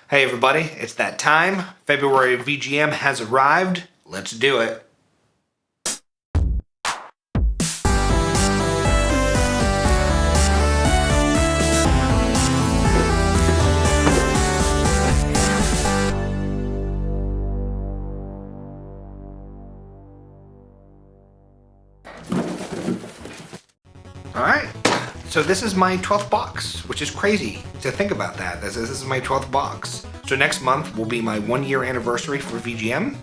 Hey everybody, it's that time. February VGM has arrived. Let's do it. Alright, so this is my 12th box, which is crazy to think about that. This is my 12th box. So next month will be my 1 year anniversary for VGM.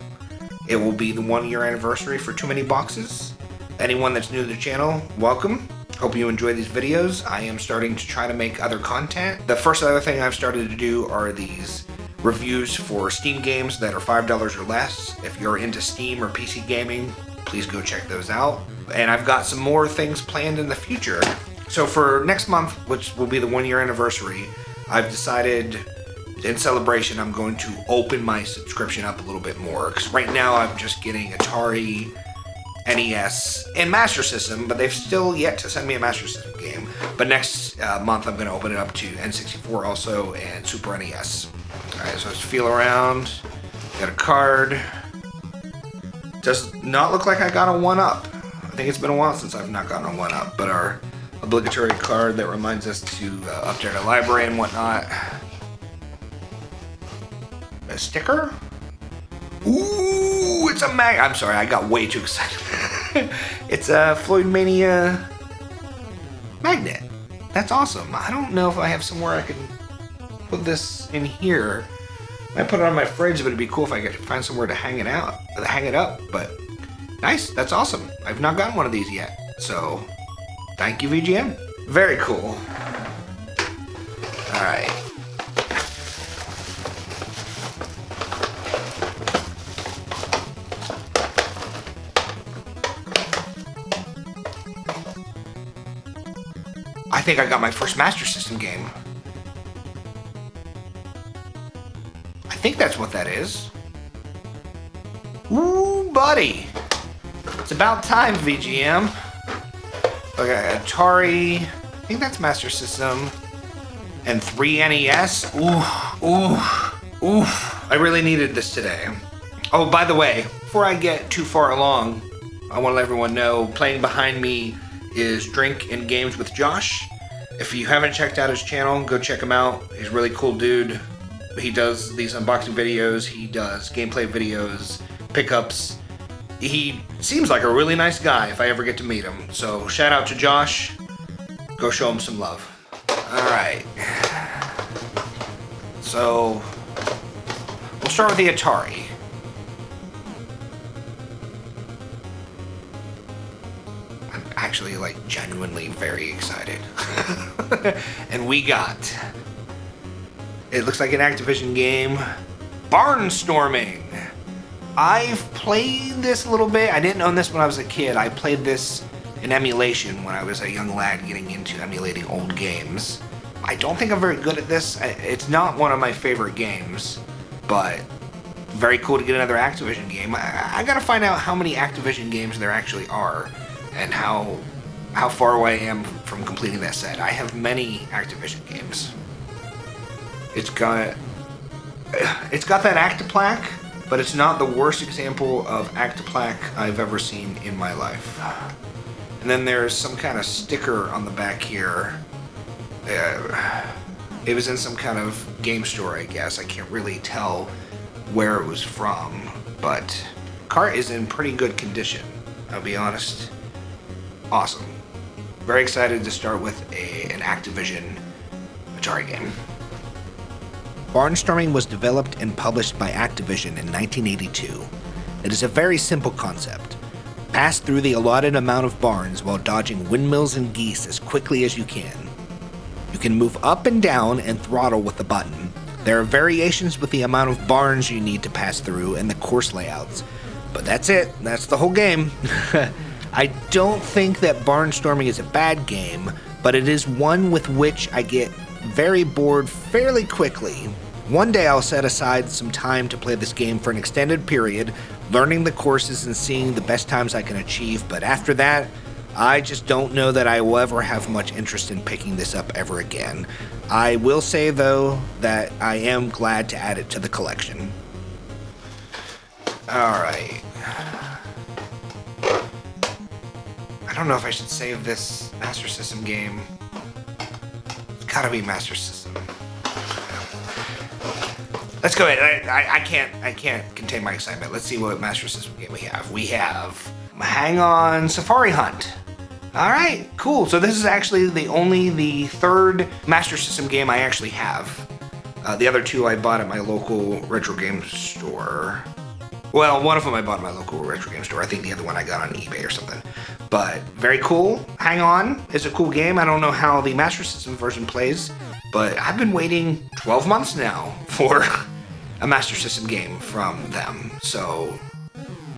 It will be the 1 year anniversary for Too Many Boxes. Anyone that's new to the channel, welcome. Hope you enjoy these videos. I am starting to try to make other content. The first other thing I've started to do are these reviews for Steam games that are $5 or less. If you're into Steam or PC gaming, please go check those out. And I've got some more things planned in the future. So for next month, which will be the 1 year anniversary, I've decided in celebration I'm going to open my subscription up a little bit more. Because right now I'm just getting Atari, NES, and Master System, but they've still yet to send me a Master System game. But next month I'm going to open it up to N64 also and Super NES. Alright, so let's feel around. Got a card. Does not look like I got a 1-up. I think it's been a while since I've not gotten a 1-up, but our obligatory card that reminds us to update our library and whatnot. A sticker? Ooh, it's a mag. I'm sorry, I got way too excited. It's a Floyd Mania magnet. That's awesome. I don't know if I have somewhere I can put this in here. I put it on my fridge, but it'd be cool if I could find somewhere to hang it up. But nice, that's awesome. I've not gotten one of these yet, so thank you, VGM. Very cool. All right. I think I got my first Master System game. I think that's what that is. Ooh, buddy. It's about time, VGM. Okay, Atari. I think that's Master System. And 3 NES. Ooh. I really needed this today. Oh, by the way, before I get too far along, I want to let everyone know, playing behind me is Drink and Games with Josh. If you haven't checked out his channel, go check him out. He's a really cool dude. He does these unboxing videos, he does gameplay videos, pickups. He seems like a really nice guy if I ever get to meet him. So shout out to Josh. Go show him some love. Alright. So we'll start with the Atari. I'm actually genuinely very excited. And we got, it looks like an Activision game, Barnstorming. I've played this a little bit. I didn't own this when I was a kid. I played this in emulation when I was a young lad getting into emulating old games. I don't think I'm very good at this. It's not one of my favorite games, but very cool to get another Activision game. I gotta find out how many Activision games there actually are and how far away I am from completing that set. I have many Activision games. It's got that Actiplaque, but it's not the worst example of Actiplaque I've ever seen in my life. And then there's some kind of sticker on the back here. It was in some kind of game store, I guess. I can't really tell where it was from, but cart is in pretty good condition, I'll be honest. Awesome. Very excited to start with an Activision Atari game. Barnstorming was developed and published by Activision in 1982. It is a very simple concept. Pass through the allotted amount of barns while dodging windmills and geese as quickly as you can. You can move up and down and throttle with the button. There are variations with the amount of barns you need to pass through and the course layouts. But that's it. That's the whole game. I don't think that Barnstorming is a bad game, but it is one with which I get very bored fairly quickly. One day I'll set aside some time to play this game for an extended period, learning the courses and seeing the best times I can achieve, but after that, I just don't know that I will ever have much interest in picking this up ever again. I will say, though, that I am glad to add it to the collection. Alright. I don't know if I should save this Master System game. It's gotta be Master System. Let's go ahead. I can't contain my excitement. Let's see what Master System game we have. We have Hang On Safari Hunt. All right, cool. So this is actually the third Master System game I actually have. The other two I bought at my local retro game store. Well, one of them I bought at my local retro game store. I think the other one I got on eBay or something. But very cool. Hang On is a cool game. I don't know how the Master System version plays, but I've been waiting 12 months now for a Master System game from them. So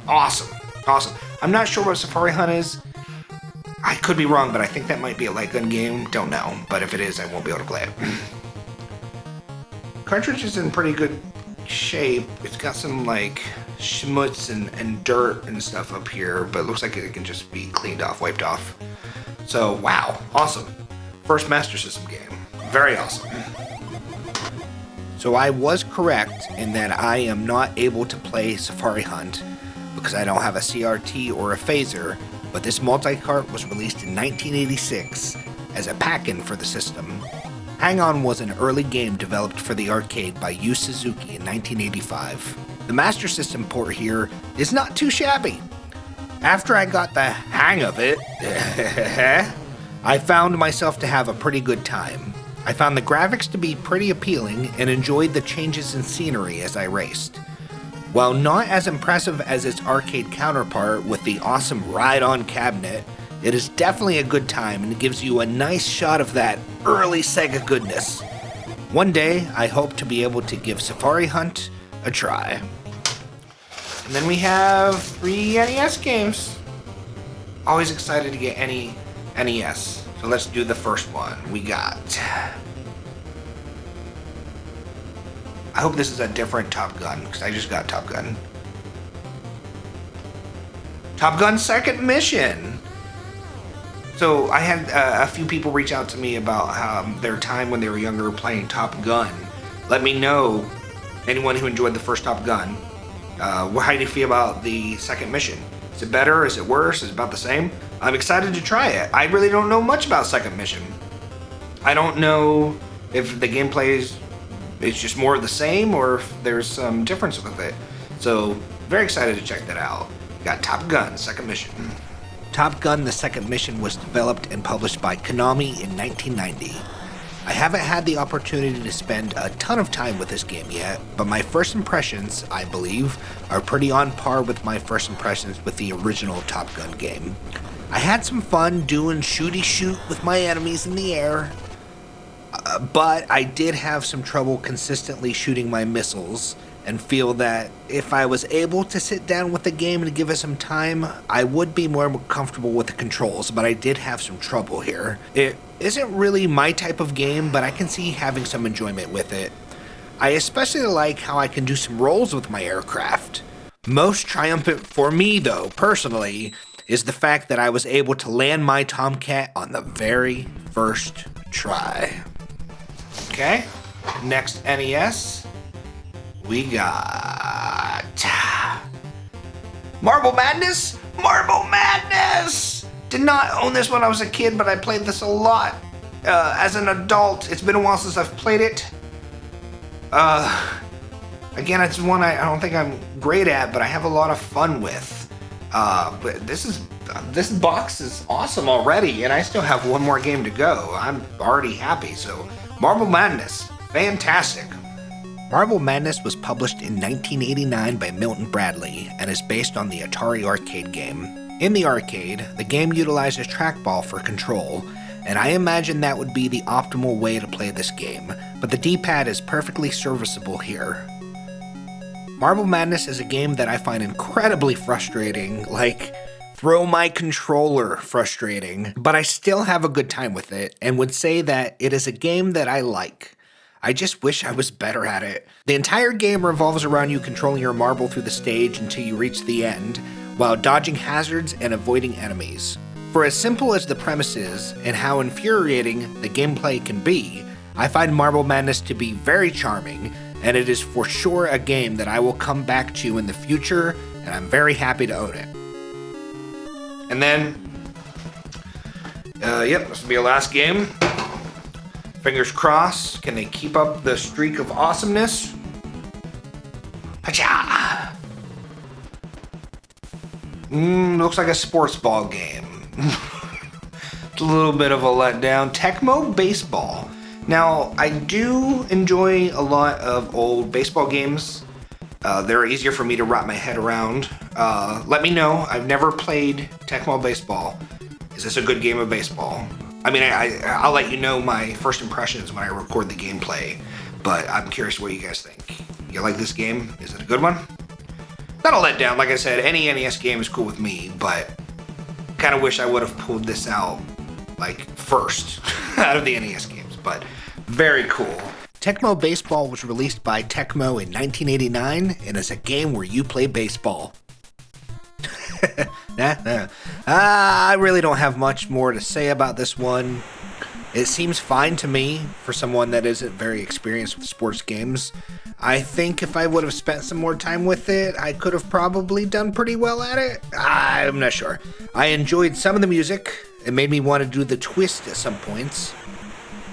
awesome. Awesome. I'm not sure what Safari Hunt is. I could be wrong, but I think that might be a light gun game. Don't know. But if it is, I won't be able to play it. Cartridge is in pretty good shape. It's got some like schmutz and dirt and stuff up here, but it looks like it can just be cleaned off, wiped off. So, wow. Awesome. First Master System game. Very awesome. So I was correct in that I am not able to play Safari Hunt because I don't have a CRT or a phaser, but this multi-cart was released in 1986 as a pack-in for the system. Hang On was an early game developed for the arcade by Yu Suzuki in 1985. The Master System port here is not too shabby. After I got the hang of it, I found myself to have a pretty good time. I found the graphics to be pretty appealing and enjoyed the changes in scenery as I raced. While not as impressive as its arcade counterpart with the awesome ride-on cabinet, it is definitely a good time and gives you a nice shot of that early Sega goodness. One day, I hope to be able to give Safari Hunt a try. And then we have 3 NES games. Always excited to get any NES. So let's do the first one. We got... I hope this is a different Top Gun, because I just got Top Gun. Top Gun Second Mission! So I had a few people reach out to me about their time when they were younger playing Top Gun. Let me know, anyone who enjoyed the first Top Gun, how do you feel about the second mission? Is it better? Is it worse? Is it about the same? I'm excited to try it. I really don't know much about Second Mission. I don't know if the gameplay is just more of the same or if there's some difference with it. So, very excited to check that out. Got Top Gun Second Mission. Top Gun The Second Mission was developed and published by Konami in 1990. I haven't had the opportunity to spend a ton of time with this game yet, but my first impressions, I believe, are pretty on par with my first impressions with the original Top Gun game. I had some fun doing shooty shoot with my enemies in the air, but I did have some trouble consistently shooting my missiles, and feel that if I was able to sit down with the game and give it some time, I would be more comfortable with the controls, but I did have some trouble here. It isn't really my type of game, but I can see having some enjoyment with it. I especially like how I can do some rolls with my aircraft. Most triumphant for me, though, personally, is the fact that I was able to land my Tomcat on the very first try. Okay, next NES, we got Marble Madness? Marble Madness! Did not own this when I was a kid, but I played this a lot. As an adult, it's been a while since I've played it. Again, it's one I don't think I'm great at, but I have a lot of fun with. But this box is awesome already, and I still have one more game to go. I'm already happy, so Marble Madness, fantastic. Marble Madness was published in 1989 by Milton Bradley and is based on the Atari arcade game. In the arcade, the game utilizes trackball for control, and I imagine that would be the optimal way to play this game, but the D-pad is perfectly serviceable here. Marble Madness is a game that I find incredibly frustrating, like throw my controller frustrating, but I still have a good time with it and would say that it is a game that I like. I just wish I was better at it. The entire game revolves around you controlling your marble through the stage until you reach the end, while dodging hazards and avoiding enemies. For as simple as the premise is, and how infuriating the gameplay can be, I find Marble Madness to be very charming, and it is for sure a game that I will come back to in the future, and I'm very happy to own it. And then, this will be our last game. Fingers crossed. Can they keep up the streak of awesomeness? Hacha! Looks like a sports ball game. It's a little bit of a letdown. Tecmo Baseball. Now, I do enjoy a lot of old baseball games. They're easier for me to wrap my head around. Let me know. I've never played Tecmo Baseball. Is this a good game of baseball? I mean, I'll let you know my first impressions when I record the gameplay, but I'm curious what you guys think. You like this game? Is it a good one? Not a letdown. Like I said, any NES game is cool with me, but kind of wish I would have pulled this out, like, first out of the NES games, but very cool. Tecmo Baseball was released by Tecmo in 1989 and is a game where you play baseball. I really don't have much more to say about this one. It seems fine to me for someone that isn't very experienced with sports games. I think if I would have spent some more time with it, I could have probably done pretty well at it. I'm not sure. I enjoyed some of the music. It made me want to do the twist at some points.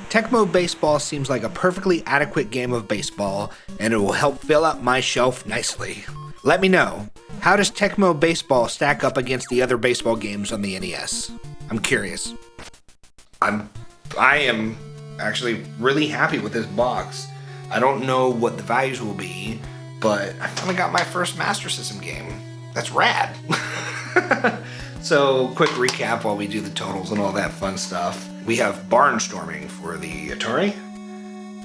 Tecmo Baseball seems like a perfectly adequate game of baseball, and it will help fill up my shelf nicely. Let me know. How does Tecmo Baseball stack up against the other baseball games on the NES? I'm curious. I am actually really happy with this box. I don't know what the values will be, but I finally got my first Master System game. That's rad. So, quick recap while we do the totals and all that fun stuff. We have Barnstorming for the Atari.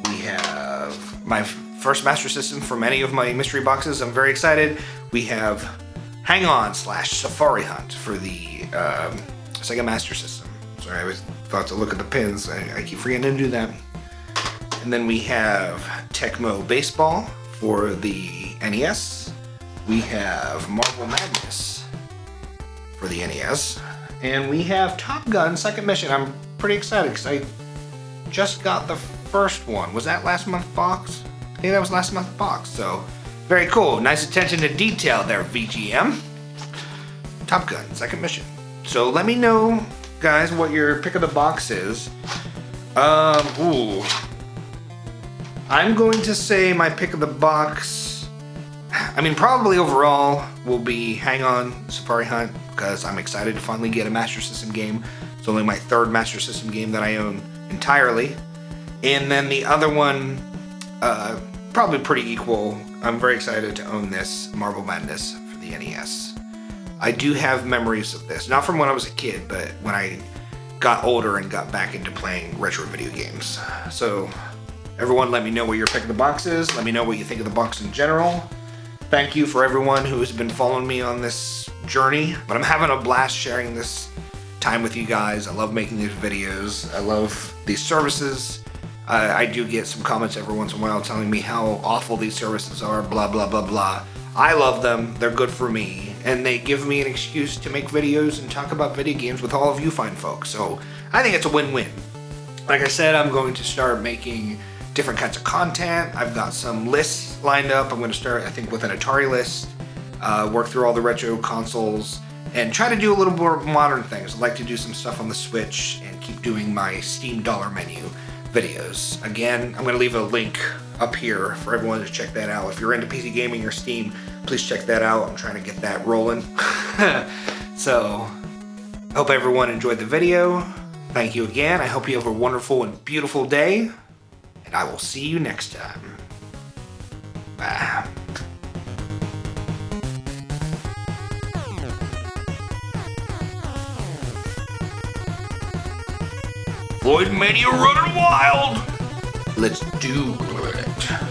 We have my first Master System from any of my mystery boxes. I'm very excited. We have Hang On / Safari Hunt for the Sega Master System. Sorry, I was about to look at the pins. I keep forgetting to do that. And then we have Tecmo Baseball for the NES. We have Marble Madness for the NES. And we have Top Gun Second Mission. I'm pretty excited because I just got the first one. Was that last month's box? I think that was last month's box. So, very cool. Nice attention to detail there, VGM. Top Gun Second Mission. So let me know, guys, what your pick of the box is. I'm going to say my pick of the box, I mean, probably overall will be Hang On Safari Hunt, because I'm excited to finally get a Master System game. It's only my third Master System game that I own entirely. And then the other one, probably pretty equal. I'm very excited to own this Marble Madness for the NES. I do have memories of this, not from when I was a kid, but when I got older and got back into playing retro video games. So, everyone, let me know what your pick of the box is. Let me know what you think of the box in general. Thank you for everyone who has been following me on this journey. But I'm having a blast sharing this time with you guys. I love making these videos. I love these services. I do get some comments every once in a while telling me how awful these services are, blah, blah, blah, blah. I love them. They're good for me. And they give me an excuse to make videos and talk about video games with all of you fine folks. So I think it's a win-win. Like I said, I'm going to start making different kinds of content. I've got some lists lined up. I'm going to start, I think, with an Atari list, work through all the retro consoles, and try to do a little more modern things. I'd like to do some stuff on the Switch and keep doing my Steam dollar menu videos. Again, I'm going to leave a link up here for everyone to check that out. If you're into PC gaming or Steam, please check that out. I'm trying to get that rolling. So, I hope everyone enjoyed the video. Thank you again. I hope you have a wonderful and beautiful day. And I will see you next time. Bye. Floyd Mania running wild. Let's do it.